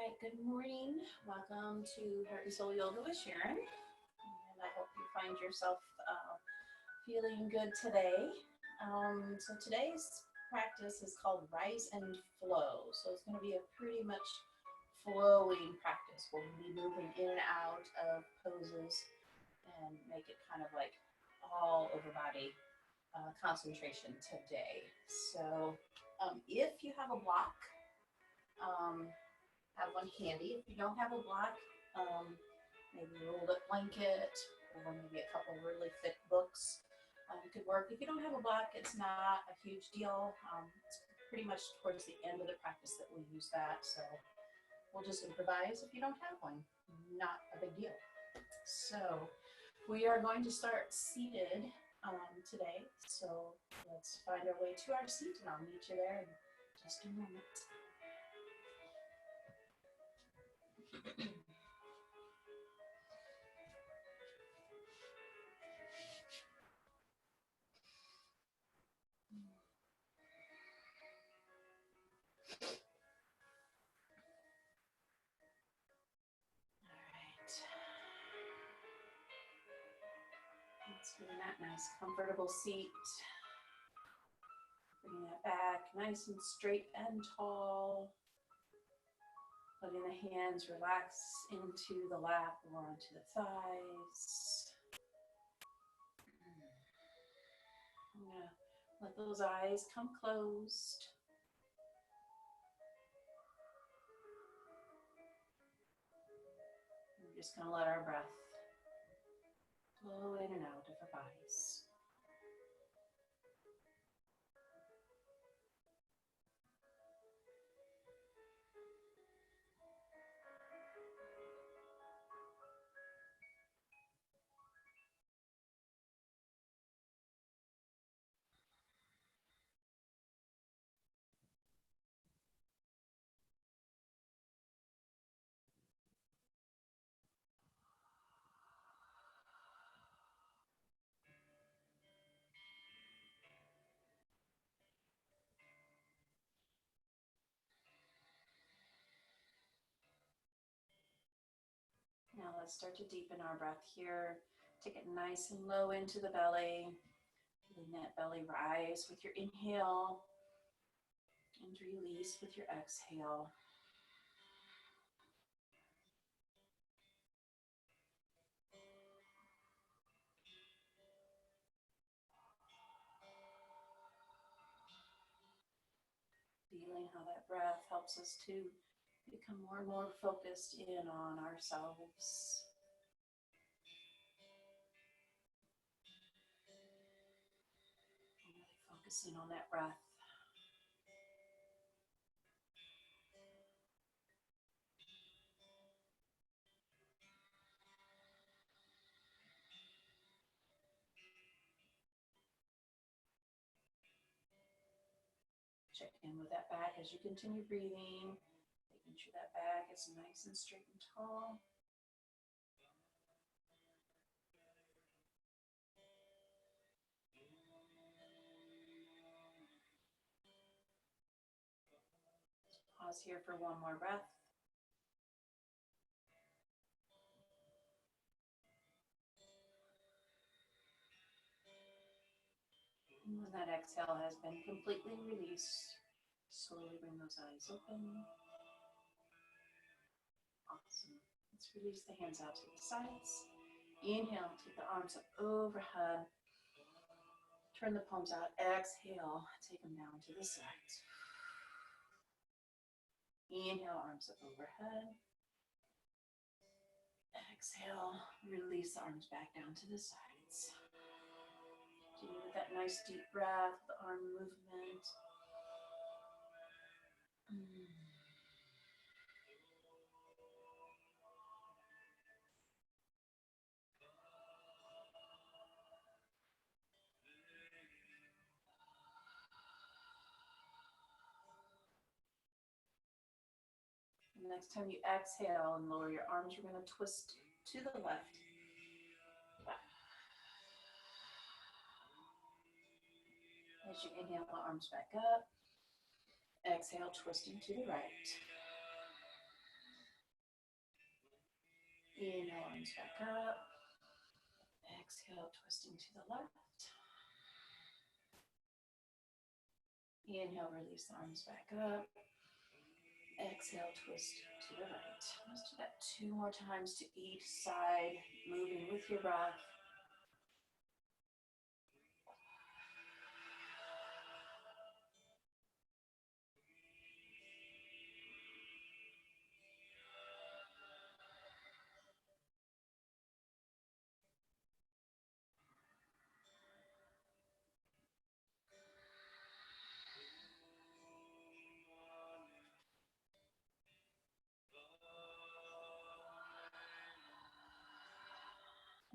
right, good morning. Welcome to Heart and Soul Yoga with Sharon. And I hope you find yourself feeling good today. So today's practice is called Rise and Flow. So it's going to be a pretty much flowing practice. We'll be moving in and out of poses and make it kind of like all over body concentration today. So if you have a block, um, have one handy. If you don't have a block, maybe a rolled up blanket or maybe a couple really thick books could work. If you don't have a block, it's not a huge deal. It's pretty much towards the end of the practice that we'll use that. So we'll just improvise if you don't have one. Not a big deal. So we are going to start seated today. So let's find our way to our seat and I'll meet you there in just a moment. Let's get in that nice comfortable seat. Bringing that back nice and straight and tall. Letting the hands relax into the lap or onto the thighs. I'm going to let those eyes come closed. We're just going to let our breath flow in and out of our bodies. Now let's start to deepen our breath here. Take it nice and low into the belly. Feeling that belly rise with your inhale and release with your exhale. Feeling how that breath helps us to become more and more focused in on ourselves. Really focusing on that breath. Check in with that back as you continue breathing, making sure that back is nice and straight and tall. Pause here for one more breath. And when that exhale has been completely released, slowly bring those eyes open. Awesome. Let's release the hands out to the sides. Inhale, take the arms up overhead. Turn the palms out. Exhale, take them down to the sides. Inhale, arms up overhead. Exhale, release the arms back down to the sides. Continue with that nice deep breath, the arm movement. Next time you exhale and lower your arms, you're going to twist to the left. As you inhale, the arms back up. Exhale, twisting to the right. Inhale, arms back up. Exhale, twisting to the left. Inhale, release the arms back up. Exhale, twist to the right. Let's do that 2 more times to each side, moving with your breath.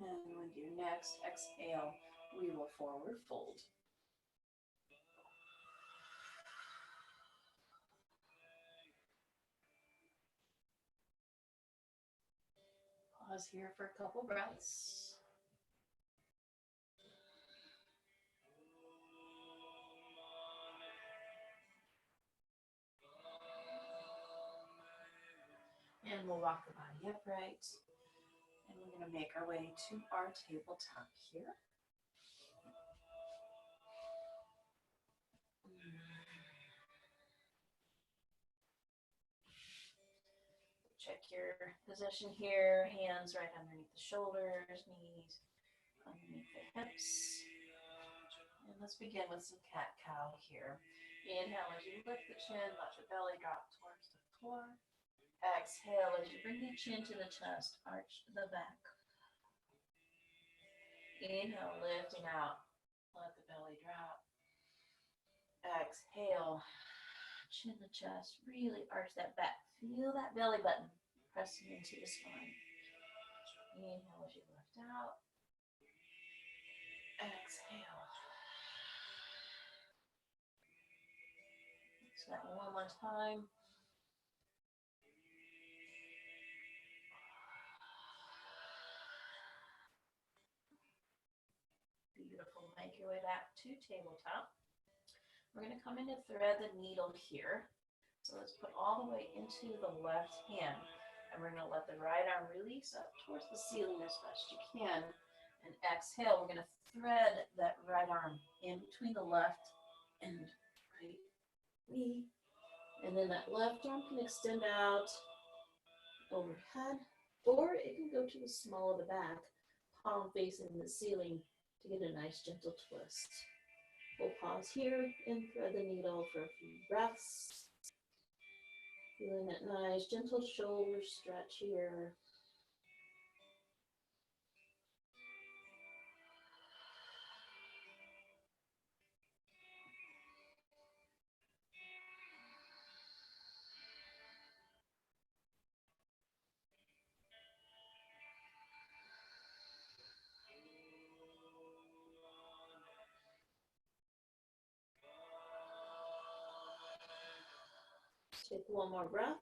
And with your next exhale, we will forward fold. Pause here for a couple breaths. And we'll walk the body upright. And we're going to make our way to our tabletop here. Check your position here. Hands right underneath the shoulders, knees underneath the hips. And let's begin with some cat-cow here. Inhale as you lift the chin, let your belly drop towards the floor. Exhale as you bring the chin to the chest, arch the back. Inhale, lifting out, let the belly drop. Exhale, chin to chest, really arch that back. Feel that belly button pressing into the spine. Inhale as you lift out. Exhale. So that one more time. Beautiful. Make your way back to tabletop. We're going to come in to thread the needle here. So let's put all the way into the left hand. And we're going to let the right arm release up towards the ceiling as best you can. And exhale, we're going to thread that right arm in between the left and right knee. And then that left arm can extend out overhead, or it can go to the small of the back, palm facing the ceiling to get a nice gentle twist. We'll pause here and thread the needle for a few breaths. Feeling that nice gentle shoulder stretch here. Take one more breath.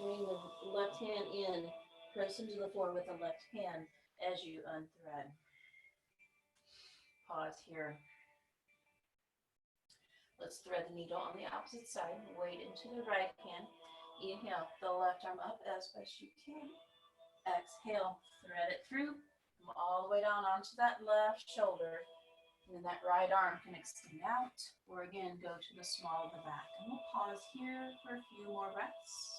Bring the left hand in, press into the floor with the left hand as you unthread. Pause here. Let's thread the needle on the opposite side. Weight into the right hand. Inhale, the left arm up as best you can. Exhale, thread it through. Come all the way down onto that left shoulder. And then that right arm can extend out, or again, go to the small of the back. And we'll pause here for a few more breaths.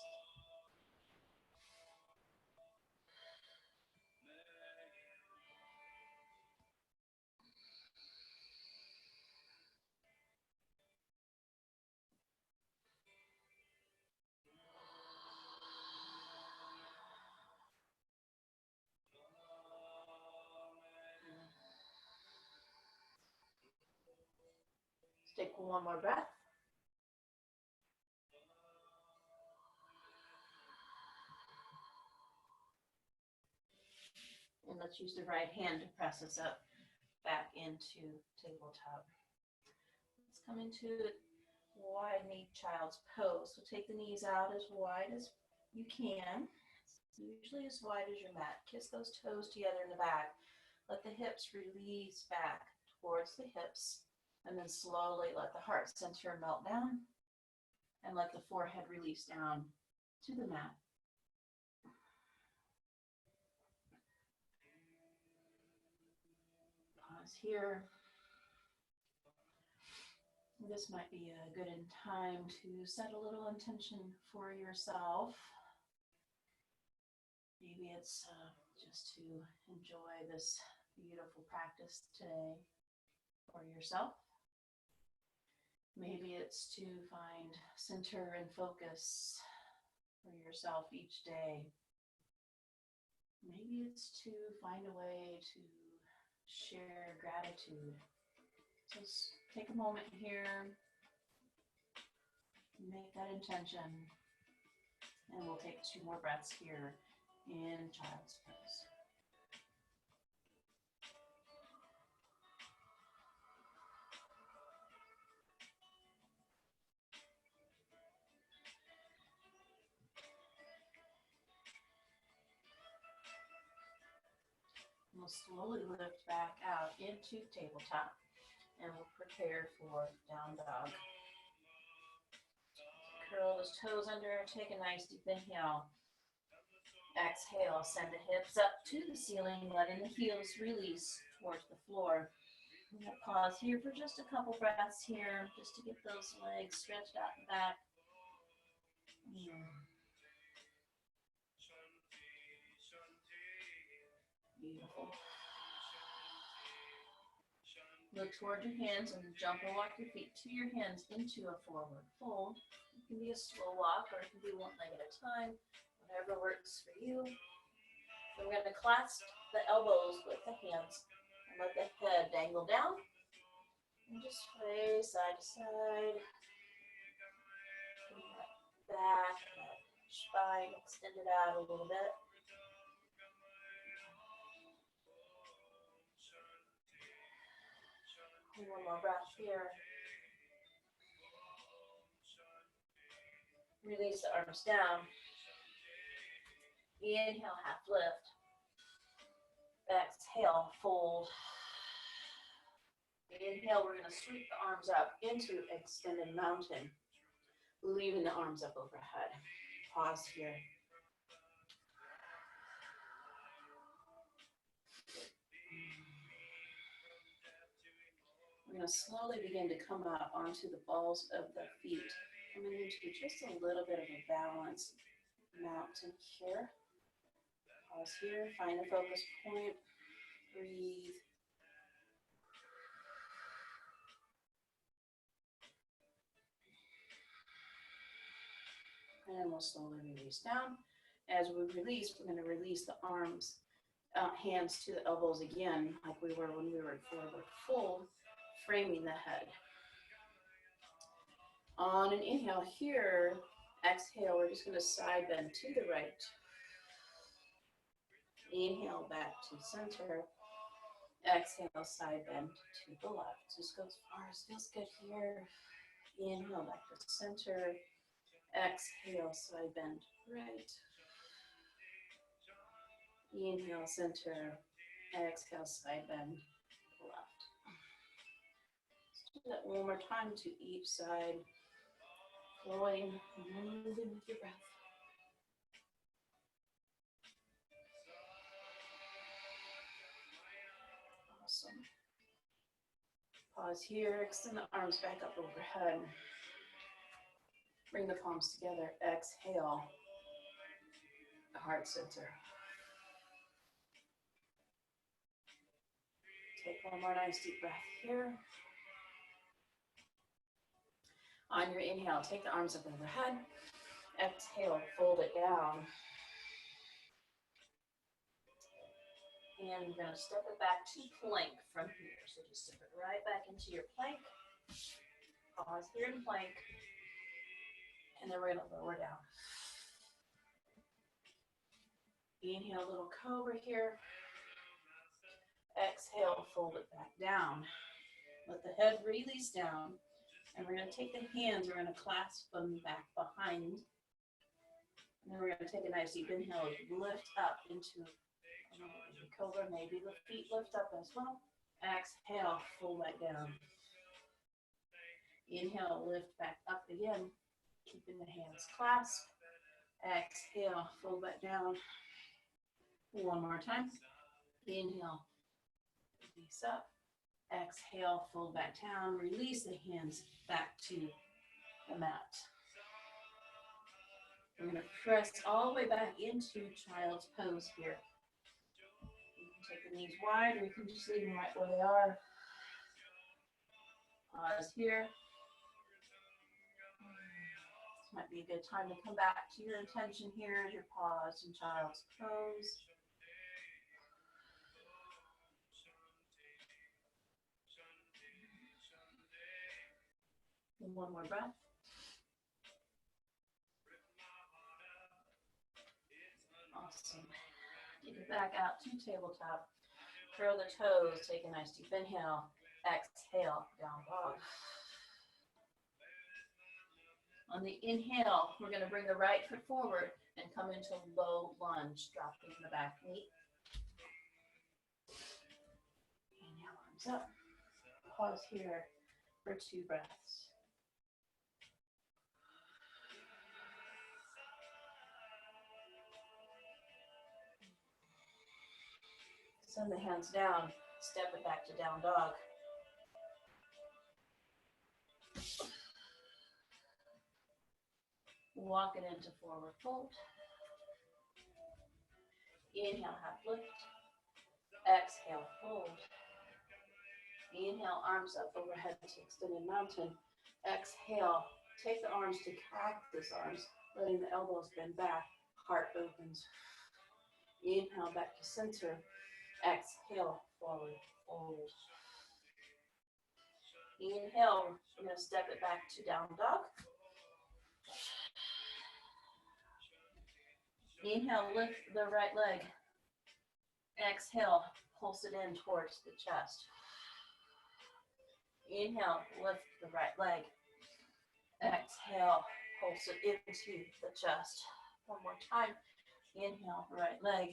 Take one more breath. And let's use the right hand to press us up back into tabletop. Let's come into wide knee child's pose. So take the knees out as wide as you can, usually as wide as your mat. Kiss those toes together in the back. Let the hips release back towards the hips, and then slowly let the heart center melt down. And let the forehead release down to the mat. Pause here. This might be a good time to set a little intention for yourself. Maybe it's just to enjoy this beautiful practice today for yourself. Maybe it's to find center and focus for yourself each day. Maybe it's to find a way to share gratitude. Just take a moment here, make that intention, and we'll take 2 more breaths here in child's pose. We'll slowly lift back out into tabletop, and we'll prepare for down dog. Curl those toes under, take a nice deep inhale. Exhale, send the hips up to the ceiling, letting the heels release towards the floor. I'm going to pause here for just a couple breaths here, just to get those legs stretched out and back. Beautiful. Look toward your hands and jump and walk your feet to your hands into a forward fold. It can be a slow walk or it can be one leg at a time, whatever works for you. Then we're going to clasp the elbows with the hands and let the head dangle down. And just sway side to side. Bring that back, that spine extended out a little bit. One more breath here. Release the arms down. Inhale, half lift. Exhale, fold. Inhale, we're going to sweep the arms up into extended mountain, leaving the arms up overhead. Pause here. We're going to slowly begin to come up onto the balls of the feet, coming into just a little bit of a balance mountain here. Pause here, find a focus point, breathe. And we'll slowly release down. As we release, we're going to release the arms, hands to the elbows again, like we were when we were in forward fold, framing the head. On an inhale here, exhale, we're just going to side bend to the right. Inhale back to center. Exhale, side bend to the left. Just go as far as feels good here. Inhale back to center. Exhale, side bend right. Inhale, center. Exhale, side bend left. Let's do that one more time to each side. Flowing, moving with your breath. Awesome. Pause here, extend the arms back up overhead. Bring the palms together, exhale, heart center. Take one more nice deep breath here. On your inhale, take the arms up overhead. Exhale, fold it down. And we're going to step it back to plank from here. So just step it right back into your plank. Pause here in plank. And then we're going to lower down. Inhale, little cobra here. Exhale, fold it back down. Let the head release down. And we're going to take the hands, we're going to clasp them back behind. And then we're going to take a nice deep inhale, lift up into maybe cobra, maybe the feet lift up as well. Exhale, fold that down. Inhale, lift back up again. Keeping the hands clasped. Exhale, fold back down. One more time. Inhale, release up. Exhale, fold back down. Release the hands back to the mat. We're going to press all the way back into child's pose here. You can take the knees wide, or you can just leave them right where they are. Pause here. This might be a good time to come back to your intention here as you pause in child's pose. And one more breath. Awesome. Take it back out to tabletop. Curl the toes. Take a nice deep inhale. Exhale, down dog. On the inhale, we're going to bring the right foot forward and come into low lunge, dropping the back knee. Inhale, arms up. Pause here for 2 breaths. Send the hands down, step it back to down dog. Walk it into forward fold. Inhale, half lift. Exhale, fold. Inhale, arms up overhead to extended mountain. Exhale, take the arms to cactus arms, letting the elbows bend back, heart opens. Inhale, back to center. Exhale, forward fold. Inhale, we're going to step it back to down dog. Inhale, lift the right leg. Exhale, pulse it in towards the chest. Inhale, lift the right leg. Exhale, pulse it into the chest. One more time. Inhale, right leg.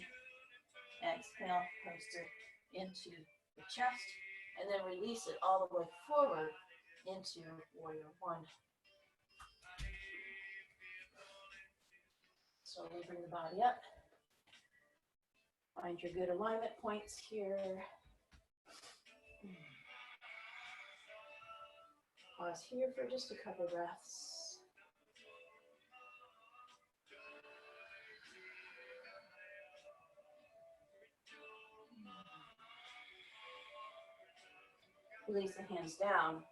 Exhale, pulse it into the chest. And then release it all the way forward into warrior one. Slowly bring the body up. Find your good alignment points here. Pause here for just a couple breaths. Release the hands down.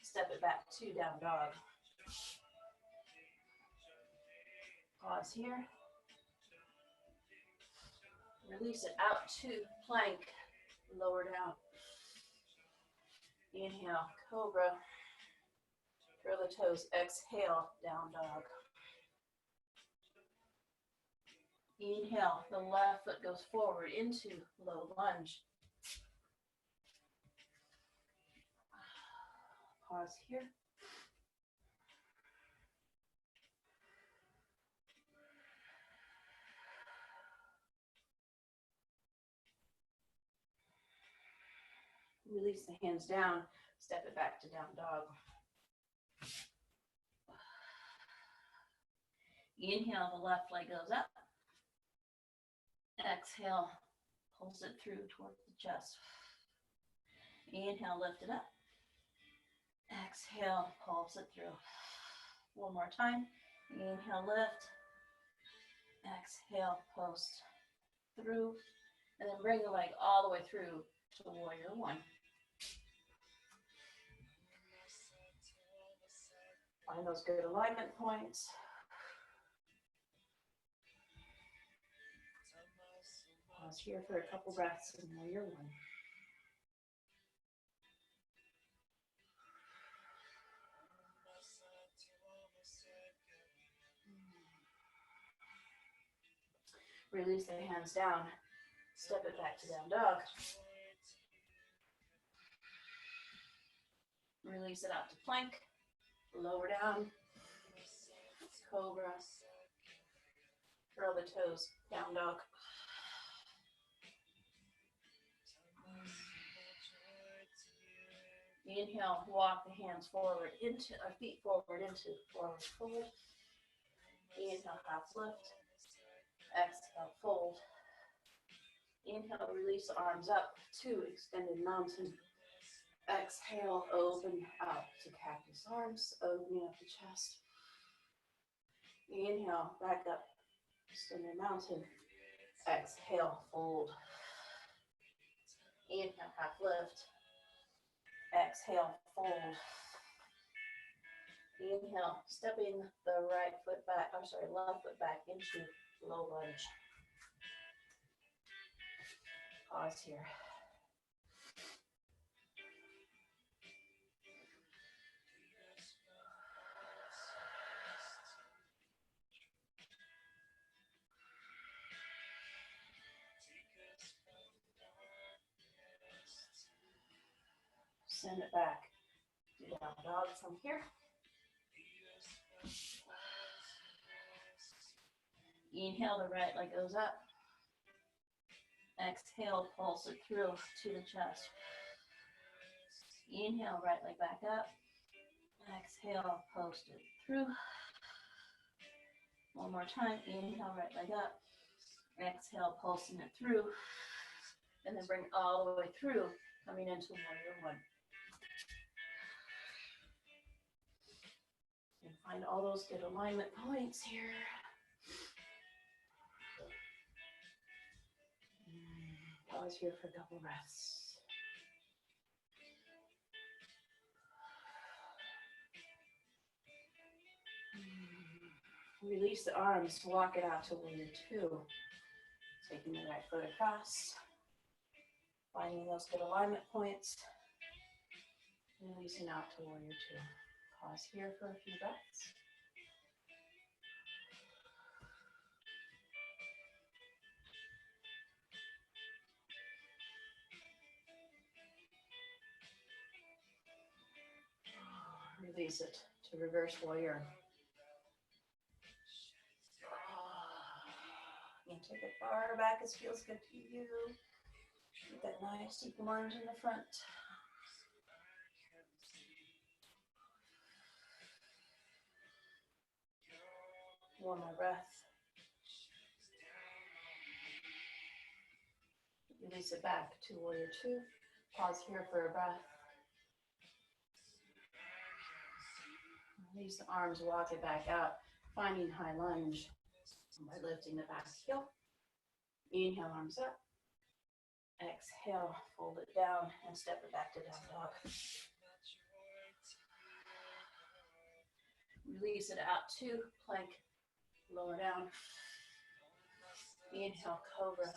Step it back to down dog. Pause here. Release it out to plank. Lower down. Inhale, cobra. Curl the toes. Exhale, down dog. Inhale, the left foot goes forward into low lunge. Pause here. Release the hands down, step it back to down dog. Inhale, the left leg goes up. Exhale, pulse it through towards the chest. Inhale, lift it up. Exhale, pulse it through. One more time. Inhale, lift. Exhale, pulse through. And then bring the leg all the way through to warrior one. Find those good alignment points. Pause here for a couple breaths in warrior one. Release the hands down. Step it back to down dog. Release it out to plank. Lower down. Cobra. Curl the toes. Down dog. Inhale, walk the hands forward into, feet forward into forward fold. Inhale, half lift. Exhale, fold. Inhale, release the arms up to extended mountain. Exhale, open out to cactus arms, opening up the chest. Inhale, back up, extended mountain. Exhale, fold. Inhale, half lift. Exhale, fold. Inhale, stepping the right foot back, left foot back into low lunge. Pause here. Send it back to down dog from here. Inhale, the right leg goes up. Exhale, pulse it through to the chest. Inhale, right leg back up. Exhale, post it through. One more time. Inhale, right leg up. Exhale, pulsing it through. And then bring it all the way through, coming into warrior one. And find all those good alignment points here. Pause here for a couple breaths. Release the arms, walk it out to warrior two. Taking the right foot across. Finding those good alignment points. Releasing out to warrior two. Pause here for a few breaths. Release it to reverse warrior. And take it far back as feels good to you. Get that nice deep lunge in the front. One more breath. Release it back to warrior two. Pause here for a breath. Release the arms, walk it back out, finding high lunge by lifting the back heel. Inhale, arms up. Exhale, fold it down and step it back to down dog. Release it out to plank, lower down. Inhale, cobra.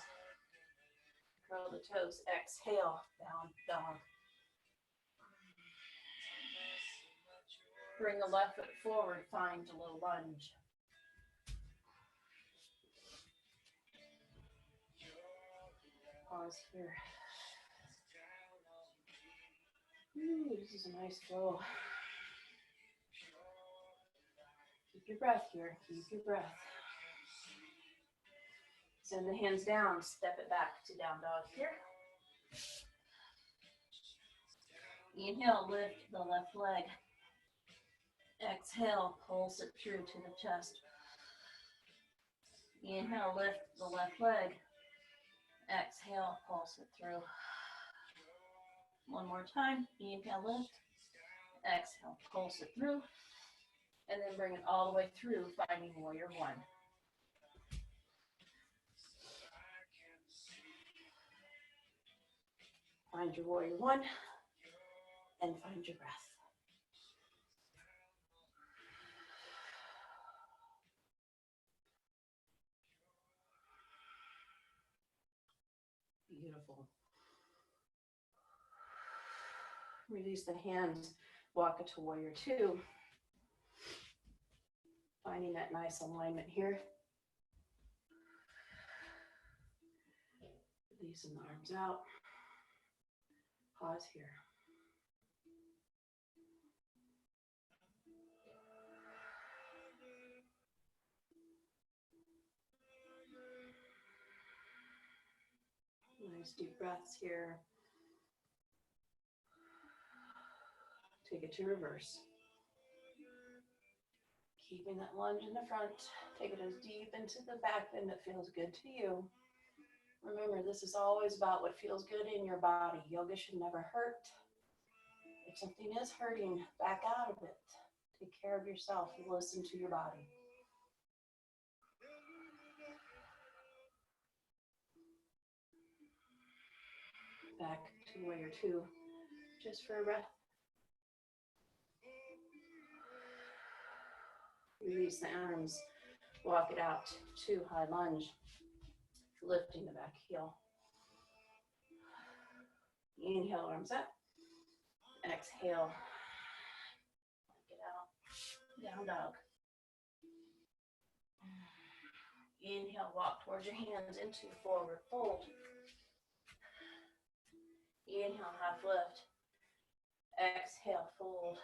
Curl the toes. Exhale, down dog. Bring the left foot forward, find a low lunge. Pause here. Ooh, this is a nice flow. Keep your breath here. Keep your breath. Send the hands down. Step it back to down dog here. Inhale, lift the left leg. Exhale, pulse it through to the chest. Inhale, lift the left leg. Exhale, pulse it through. One more time. Inhale, lift. Exhale, pulse it through. And then bring it all the way through, finding warrior one. Find your warrior one and find your breath. Beautiful. Release the hands, walk it to warrior two. Finding that nice alignment here. Releasing the arms out. Pause here. Nice deep breaths here. Take it to reverse. Keeping that lunge in the front. Take it as deep into the back bend that feels good to you. Remember, this is always about what feels good in your body. Yoga should never hurt. If something is hurting, back out of it. Take care of yourself. Listen to your body. Back to warrior two, just for a breath. Release the arms. Walk it out to high lunge. Lifting the back heel. Inhale, arms up. Exhale. Get out. Down dog. Inhale, walk towards your hands into forward fold. Inhale, half lift. Exhale, fold.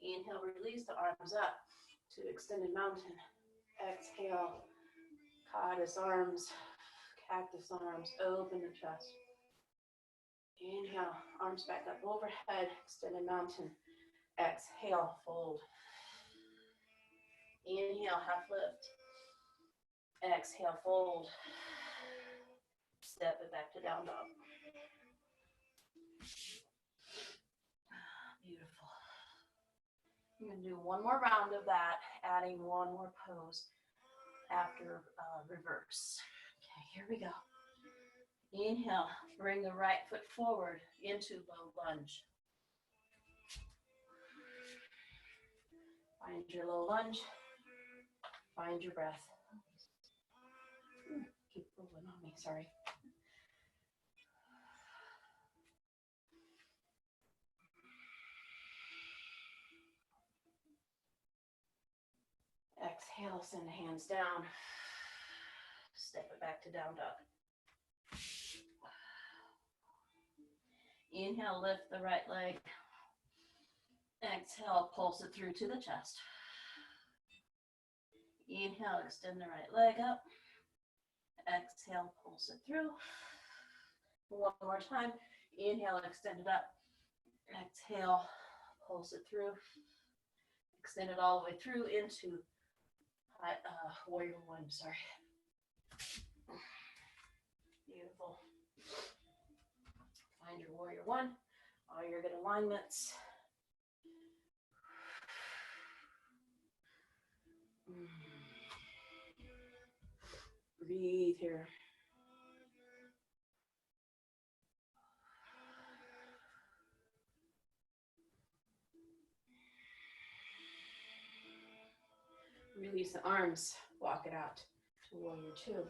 Inhale, release the arms up to extended mountain. Exhale, cactus arms, open the chest. Inhale, arms back up overhead, extended mountain. Exhale, fold. Inhale, half lift. Exhale, fold. Step it back to down dog. Beautiful. I'm going to do one more round of that, adding one more pose after reverse. Okay, here we go. Inhale, bring the right foot forward into low lunge. Find your low lunge. Find your breath. Keep rolling on me, sorry. Exhale, send the hands down. Step it back to down dog. Inhale, lift the right leg. Exhale, pulse it through to the chest. Inhale, extend the right leg up. Exhale, pulse it through. One more time. Inhale, extend it up. Exhale, pulse it through. Extend it all the way through into warrior one, sorry. Beautiful. Find your warrior one, all your good alignments. Breathe here. Release the arms, walk it out to warrior two.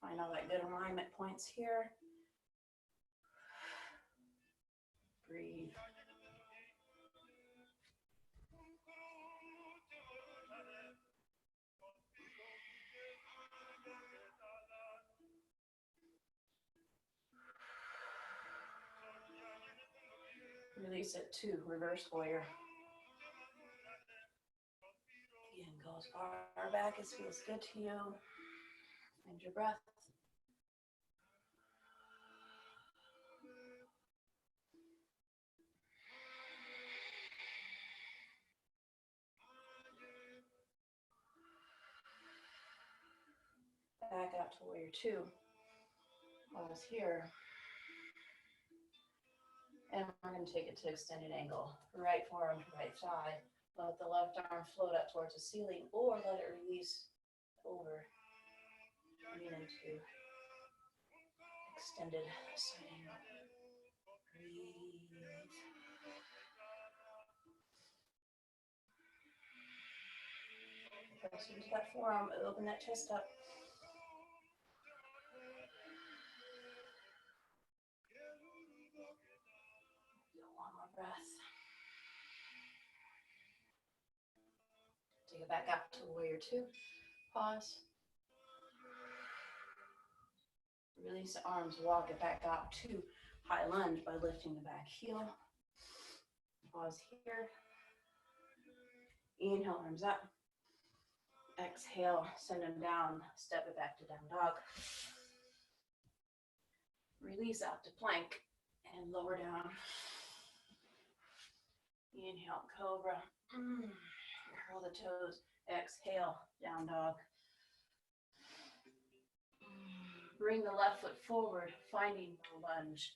Find all that good alignment points here. Breathe. Release it to reverse warrior. Again, go as far back as feels good to you. Find your breath. Back out to warrior two. Pause here. And we're going to take it to extended angle. Right forearm to right thigh. Let the left arm float up towards the ceiling or let it release over. Coming into extended side angle. Breathe. Press into that forearm, open that chest up. One more breath. Take it back out to warrior two. Pause. Release the arms, walk it back out to high lunge by lifting the back heel. Pause here. Inhale, arms up. Exhale, send them down, step it back to down dog. Release out to plank And lower down. Inhale, cobra. Curl the toes. Exhale, down dog. Bring the left foot forward, finding the lunge.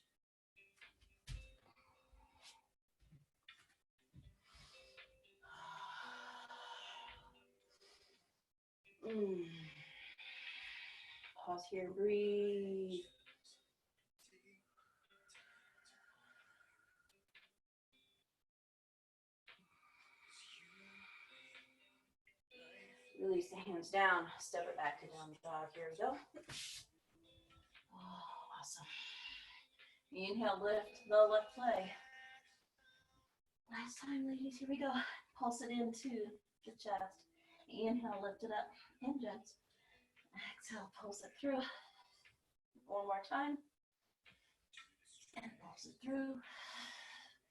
Pause here, breathe. Release the hands down, step it back to down dog. Here we go. Oh, awesome. Inhale, lift the left leg. Last time, ladies, here we go. Pulse it into the chest. Inhale, lift it up, hinges. Exhale, pulse it through. One more time. And pulse it through.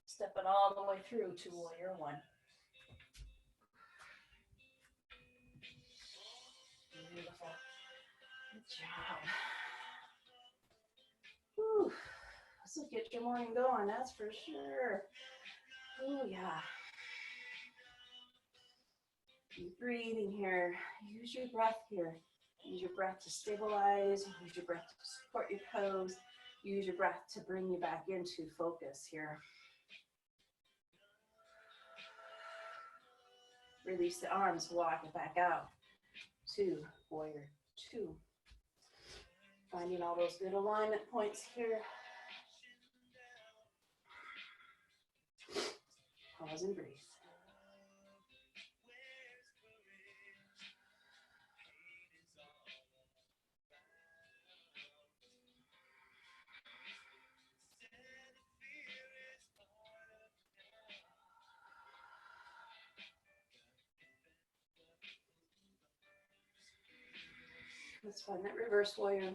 Step it all the way through to warrior one. Beautiful. Good job. Whew. This will get your morning going, that's for sure. Oh, yeah. Keep breathing here. Use your breath here. Use your breath to stabilize. Use your breath to support your pose. Use your breath to bring you back into focus here. Release the arms, walk it back out to warrior two. Finding all those good alignment points here. Pause and breathe. Let's find that reverse warrior.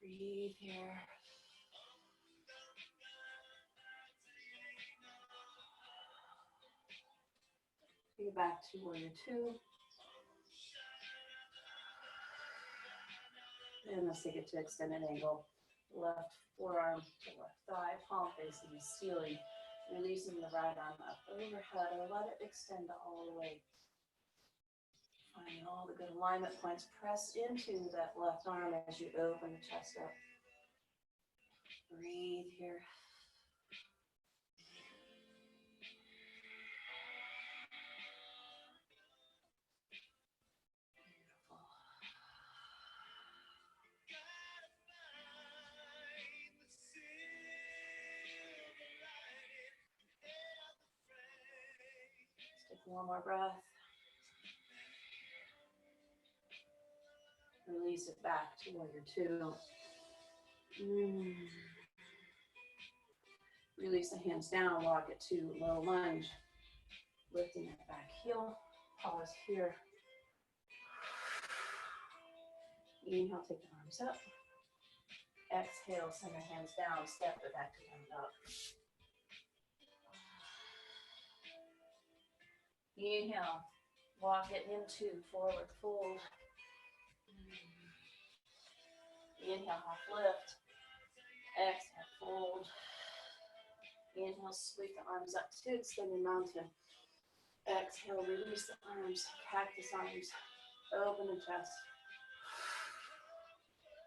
Breathe here. Bring it back to warrior two. And let's take it to extended angle. Left forearm to left thigh, palm facing the ceiling. Releasing the right arm up overhead or let it extend all the way. Finding all the good alignment points. Press into that left arm as you open the chest up. Breathe here. One more breath. Release it back to warrior two. Release the hands down, walk it to low lunge. Lifting that back heel. Pause here. Inhale, take the arms up. Exhale, send the hands down, step it back to down dog. Inhale, walk it into forward fold. Inhale, half lift. Exhale, fold. Inhale, sweep the arms up to extended mountain. Exhale, release the arms, cactus arms. Open the chest.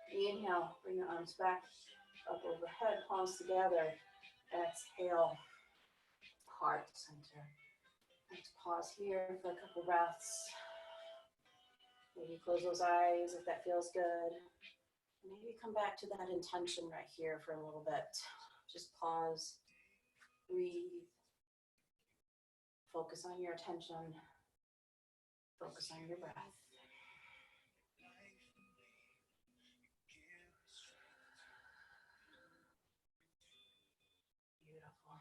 Inhale, bring the arms back up overhead, palms together. Exhale, heart center. Let's pause here for a couple breaths. Maybe close those eyes if that feels good. Maybe come back to that intention right here for a little bit. Just pause, breathe, focus on your attention, focus on your breath. Beautiful.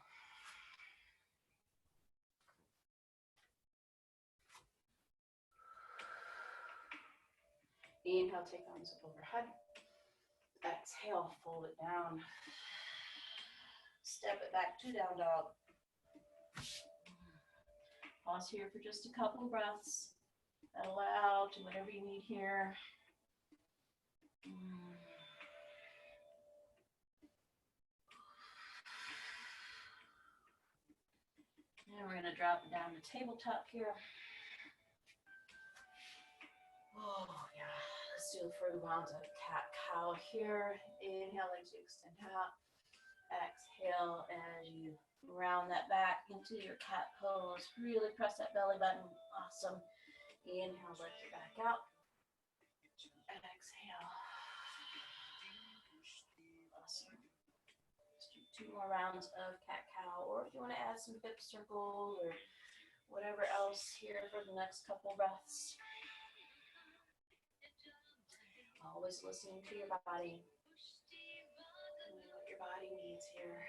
Inhale, take arms up overhead. Exhale, fold it down. Step it back to down dog. Pause here for just a couple breaths. Allow to whatever you need here. And we're going to drop it down to tabletop here. Oh, yeah. Let's do the further rounds of cat-cow here. Inhale as you extend out. Exhale as you round that back into your cat pose. Really press that belly button. Awesome. Inhale, lift it back out. Exhale. Awesome. Let's do 2 more rounds of cat-cow. Or if you want to add some hip circle or whatever else here for the next couple breaths. Always listening to your body. What your body needs here.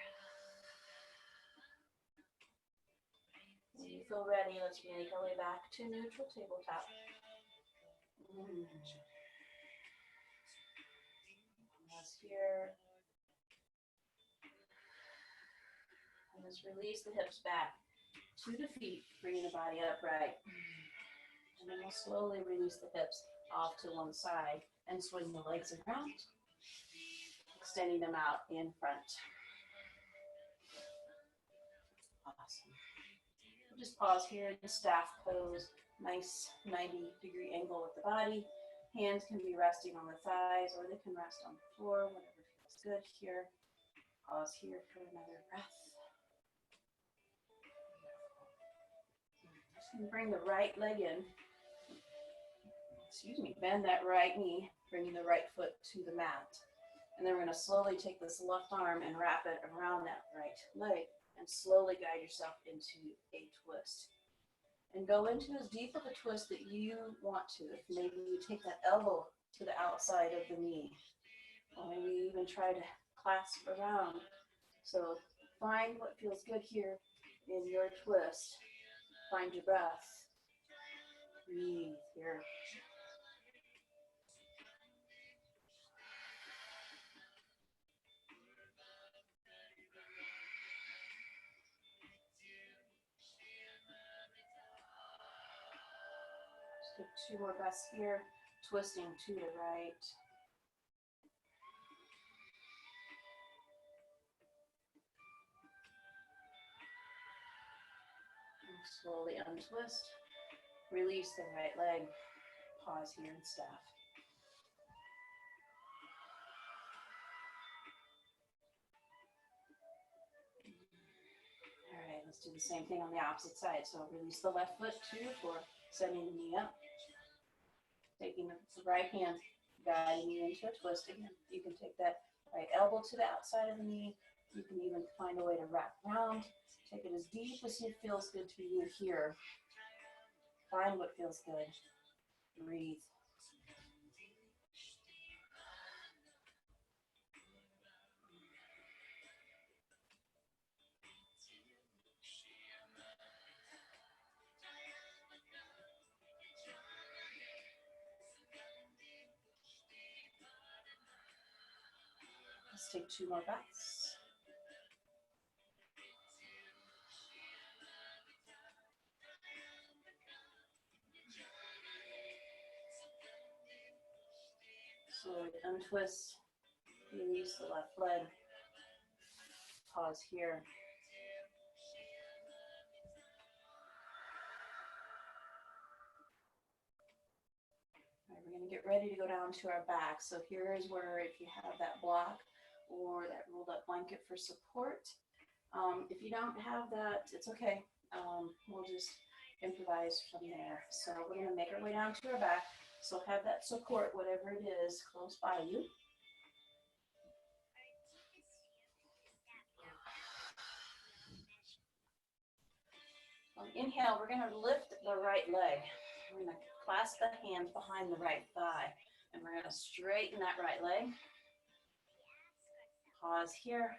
When you feel ready, let's make our way back to neutral tabletop. Pause here. And let's release the hips back to the feet, bringing the body upright. And then we'll slowly release the hips off to one side and swing the legs around, extending them out in front. Awesome. We'll just pause here in the staff pose. Nice 90-degree angle with the body. Hands can be resting on the thighs or they can rest on the floor, whatever feels good here. Pause here for another breath. And bring the right leg in. Bend that right knee, bringing the right foot to the mat. And then we're going to slowly take this left arm and wrap it around that right leg and slowly guide yourself into a twist. And go into as deep of a twist that you want to. If maybe you take that elbow to the outside of the knee, or maybe you even try to clasp around. So find what feels good here in your twist. Find your breath. Breathe here. Just take 2 more breaths here, twisting to the right. And slowly untwist. Release the right leg. Pause here in staff. All right, let's do the same thing on the opposite side. So release the left foot too for sending the knee up. Taking the right hand, guiding you into a twist again. You can take that right elbow to the outside of the knee. You can even find a way to wrap around. Take it as deep as it feels good to you here. Find what feels good. Breathe. Let's take 2 more breaths. Slowly untwist, release the left leg. Pause here. All right, we're going to get ready to go down to our back. So here is where, if you have that block or that rolled up blanket for support, if you don't have that, it's okay. We'll just improvise from there. So we're going to make our way down to our back. So have that support, whatever it is, close by you. On inhale, we're going to lift the right leg. We're going to clasp the hands behind the right thigh. And we're going to straighten that right leg. Pause here.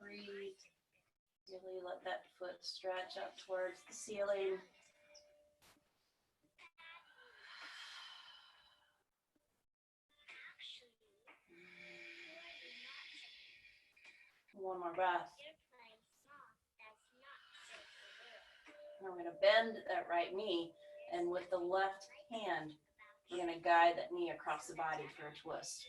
Breathe. Really let that foot stretch up towards the ceiling. One more breath. And we're going to bend that right knee, and with the left hand, we're going to guide that knee across the body for a twist.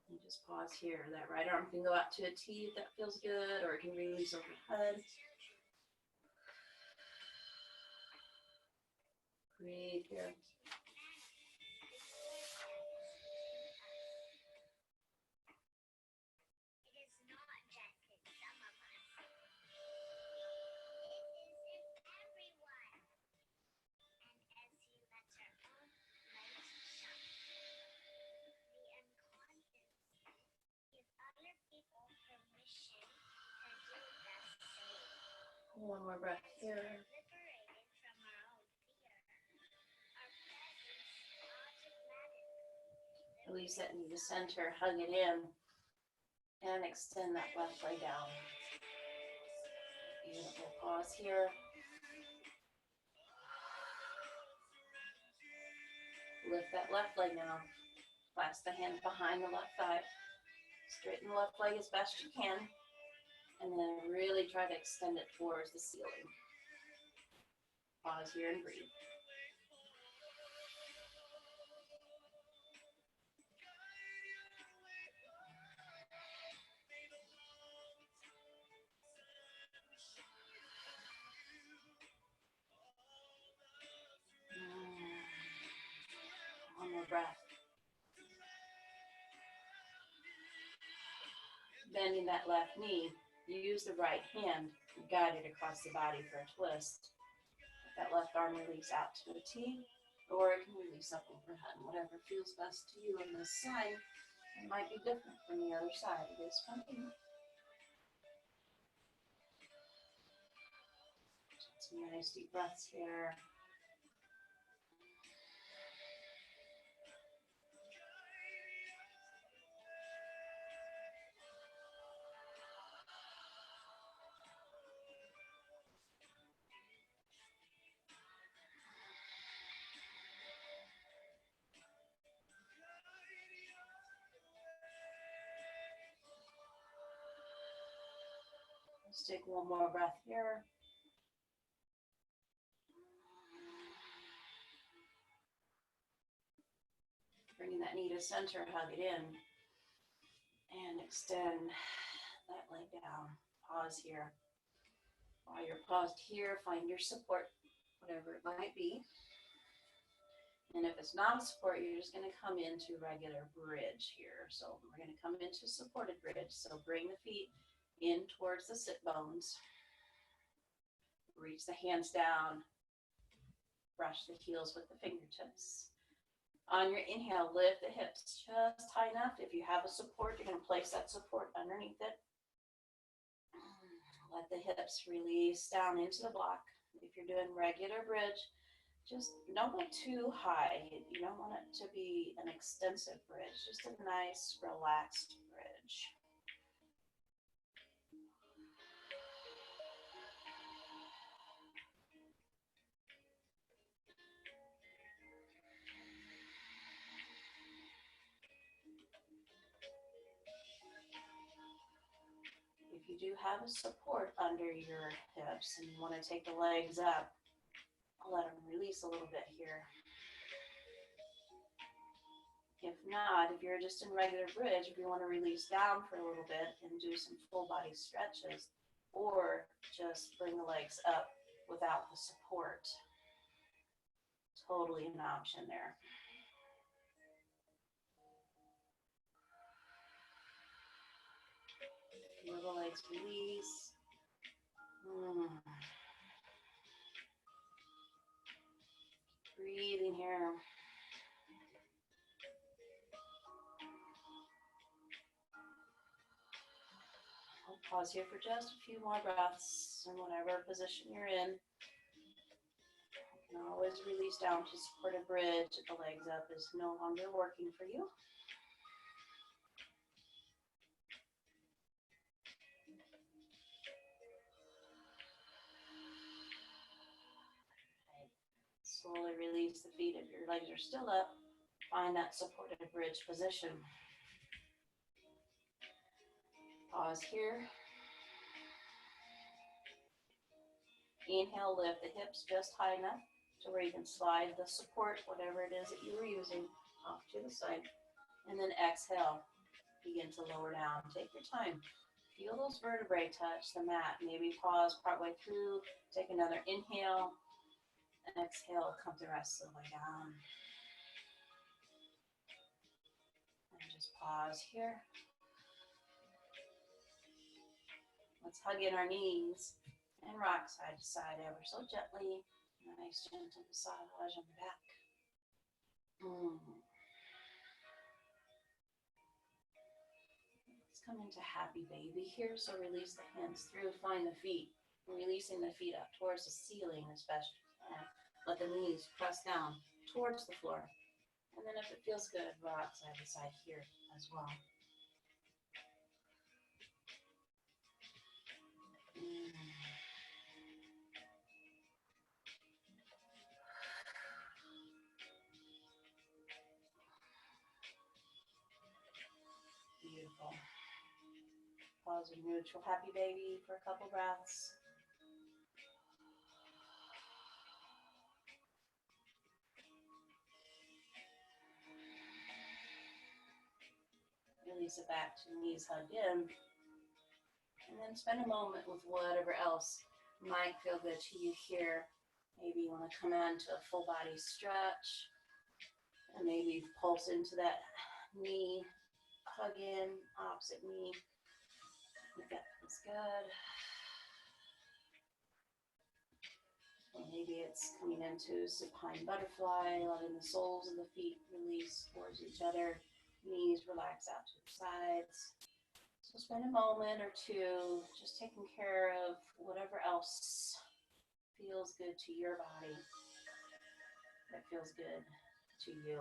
And just pause here. That right arm can go out to a T if that feels good, or it can release overhead. Breathe here. One more breath here. Release that knee to center, hug it in, and extend that left leg down. Beautiful. Pause here. Lift that left leg now. Clasp the hands behind the left thigh. Straighten the left leg as best you can. And then really try to extend it towards the ceiling. Pause here and breathe. One more breath. Bending that left knee, use the right hand, guide it across the body for a twist. Let that left arm release out to a T, or it can release up overhead. Whatever feels best to you on this side. It might be different from the other side. It is fine. Some nice deep breaths here. Let's take one more breath here. Bringing that knee to center, hug it in, and extend that leg down. Pause here. While you're paused here, find your support, whatever it might be. And if it's not a support, you're just going to come into regular bridge here. So we're going to come into supported bridge. So bring the feet in towards the sit bones. Reach the hands down. Brush the heels with the fingertips. On your inhale, lift the hips just high enough. If you have a support, you're going to place that support underneath it. Let the hips release down into the block. If you're doing regular bridge, just don't go too high. You don't want it to be an extensive bridge, just a nice, relaxed bridge. If you do have a support under your hips and you want to take the legs up, I'll let them release a little bit here. If not, if you're just in regular bridge, if you want to release down for a little bit and do some full body stretches, or just bring the legs up without the support, totally an option there. Feel the legs release. Breathing here. I'll pause here for just a few more breaths in whatever position you're in. You can always release down to support a bridge if the legs up is no longer working for you. Slowly release the feet if your legs are still up. Find that supported bridge position. Pause here. Inhale, lift the hips just high enough to where you can slide the support, whatever it is that you were using, off to the side. And then exhale, begin to lower down. Take your time. Feel those vertebrae touch the mat. Maybe pause partway through. Take another inhale. Exhale, come the rest of the way down. And just pause here. Let's hug in our knees and rock side to side ever so gently. Nice gentle massage on the back. Let's come into happy baby here. So release the hands through, find the feet. Releasing the feet up towards the ceiling as best you can. Let the knees press down towards the floor. And then if it feels good, rock side to side here as well. Beautiful. Pause in neutral happy baby for a couple breaths. Release it back to knees hugged in. And then spend a moment with whatever else might feel good to you here. Maybe you want to come into a full body stretch. And maybe pulse into that knee. Hug in, opposite knee. If that feels good. Or maybe it's coming into supine butterfly, letting the soles of the feet release towards each other. Knees relax out to the sides. So spend a moment or two just taking care of whatever else feels good to your body, that feels good to you.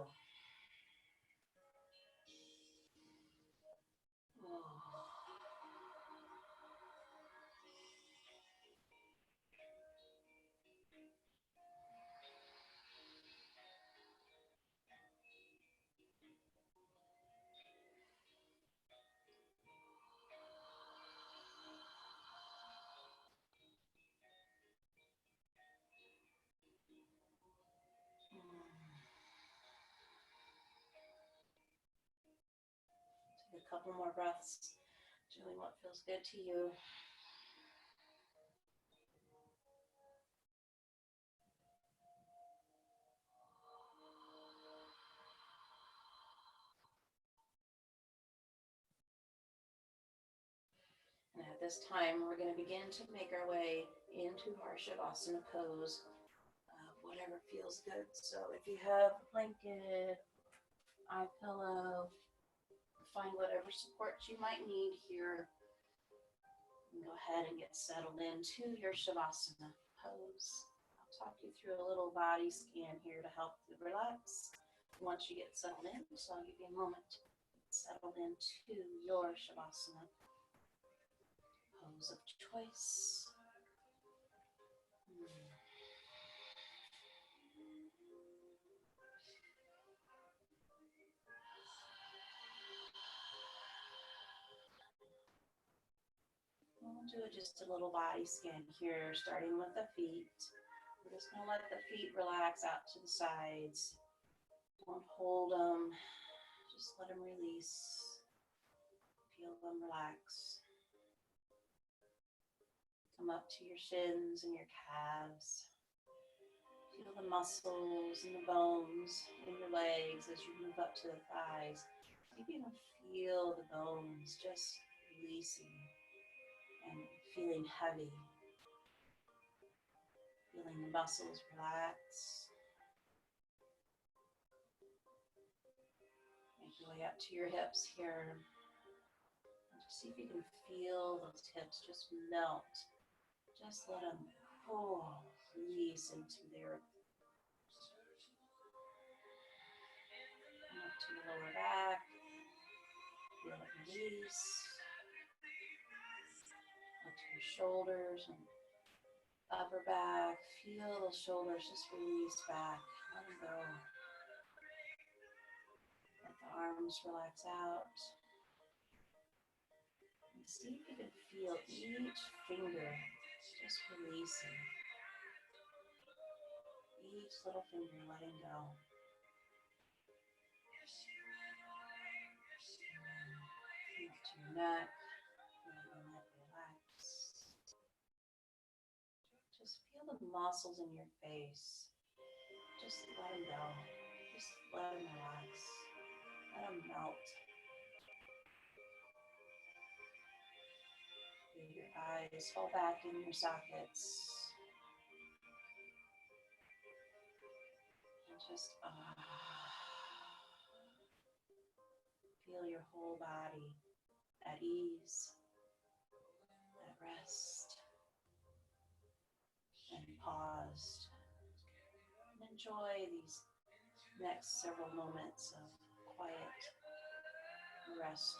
Take a couple more breaths, doing what feels good to you. And at this time, we're going to begin to make our way into our Shavasana pose, whatever feels good. So if you have a blanket, eye pillow, find whatever support you might need here. And go ahead and get settled into your Shavasana pose. I'll talk you through a little body scan here to help you relax once you get settled in. So I'll give you a moment to get settled into your Shavasana pose of choice. We'll do just a little body scan here, starting with the feet. We're just going to let the feet relax out to the sides. Don't hold them. Just let them release. Feel them relax. Come up to your shins and your calves. Feel the muscles and the bones in your legs as you move up to the thighs. You can feel the bones just releasing and feeling heavy. Feeling the muscles relax. Make your way up to your hips here. And just see if you can feel those hips just melt. Just let them release into the earth. Come up to your lower back. Feel it release. Up to your shoulders and upper back. Feel those shoulders just release back. Let them go. Let the arms relax out. And See if you can feel each finger just releasing, each little finger letting go. Come up to your neck, let your neck relax. Just feel the muscles in your face. Just let them go. Just let them relax. Let them melt. Feel your eyes fall back in your sockets. And just feel your whole body at ease, at rest, and paused. And enjoy these next several moments of quiet rest.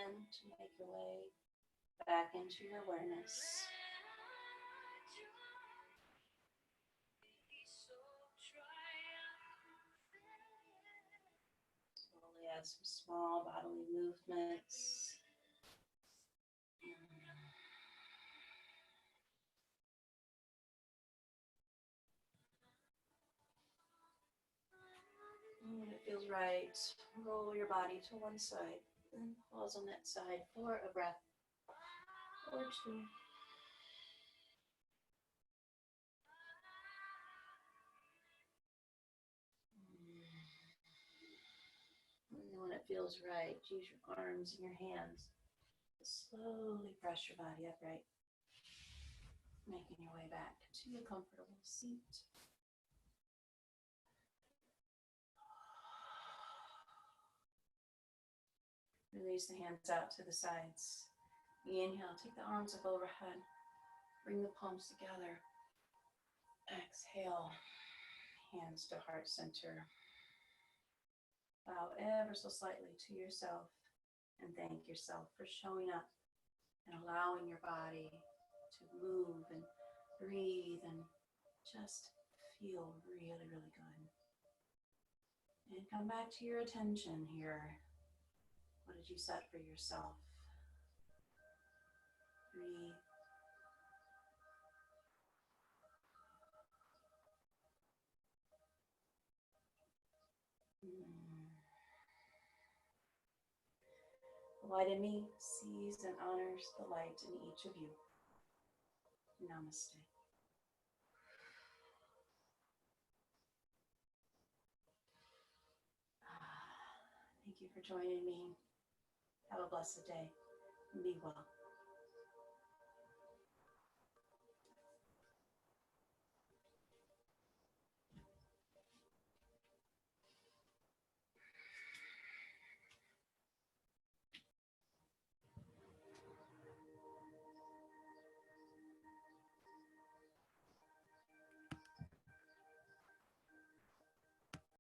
begin to make your way back into your awareness. Slowly add some small bodily movements. When it feels right, roll your body to one side and pause on that side for a breath or two. And when it feels right, use your arms and your hands to slowly press your body upright, making your way back to a comfortable seat. Release the hands out to the sides. Inhale, take the arms up overhead. Bring the palms together. Exhale, hands to heart center. Bow ever so slightly to yourself and thank yourself for showing up and allowing your body to move and breathe and just feel really, really good. And come back to your attention here. What did you set for yourself? Breathe. The light in me sees and honors the light in each of you. Namaste. Thank you for joining me. Have a blessed day and be well.